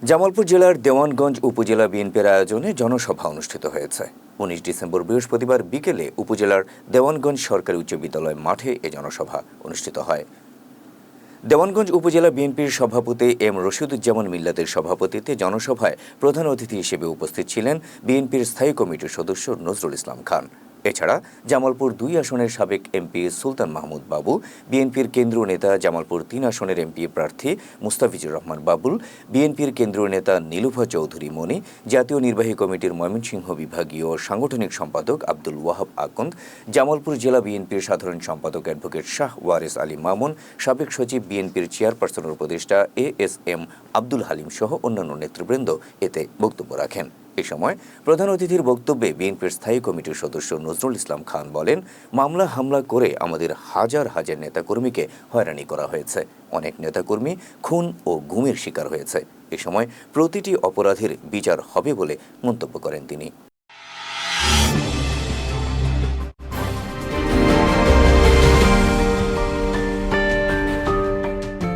জামালপুর জেলার দেওয়ানগঞ্জ উপজেলা বিএনপির আয়োজনে জনসভা অনুষ্ঠিত হয়েছে। ১৯ ডিসেম্বর বৃহস্পতিবার বিকেলে উপজেলার দেওয়ানগঞ্জ সরকারি উচ্চ বিদ্যালয় মাঠে এ জনসভা অনুষ্ঠিত হয়। দেওয়ানগঞ্জ উপজেলা বিএনপির সভাপতি এম রশিদুজ্জামান মিল্লাতের সভাপতিত্বে জনসভায় প্রধান অতিথি হিসেবে উপস্থিত ছিলেন বিএনপির স্থায়ী কমিটির সদস্য নজরুল ইসলাম খান। এছাড়া জামালপুর ২ আসনের সাবেক এমপি সুলতান মাহমুদ বাবু, বিএনপির কেন্দ্রীয় নেতা জামালপুর ৩ আসনের এমপি প্রার্থী মুস্তাফিজুর রহমান বাবুল, বিএনপির কেন্দ্রীয় নেতা নীলুফা চৌধুরী মনি, জাতীয় নির্বাহী কমিটির ময়মনসিংহ বিভাগীয় সাংগঠনিক সম্পাদক আব্দুল ওয়াহাব আকন্দ, জামালপুর জেলা বিএনপির সাধারণ সম্পাদক অ্যাডভোকেট শাহ ওয়ারেস আলী মামুন, সাবেক সচিব বিএনপির চেয়ারপারসনের উপদেষ্টা এএসএম আব্দুল হালিম সহ অন্যান্য নেতৃবৃন্দ এতে বক্তব্য রাখেন। এ সময় প্রধান অতিথির বক্তব্যে বিএনপির স্থায়ী কমিটির সদস্য নজরুল ইসলাম খান বলেন, মামলা হামলা করে আমাদের হাজার হাজার নেতাকর্মীকে হয়রানি করা হয়েছে। অনেক নেতাকর্মী খুন ও গুমের শিকার হয়েছে। এ সময় প্রতিটি অপরাধীর বিচার হবে বলে মন্তব্য করেন তিনি।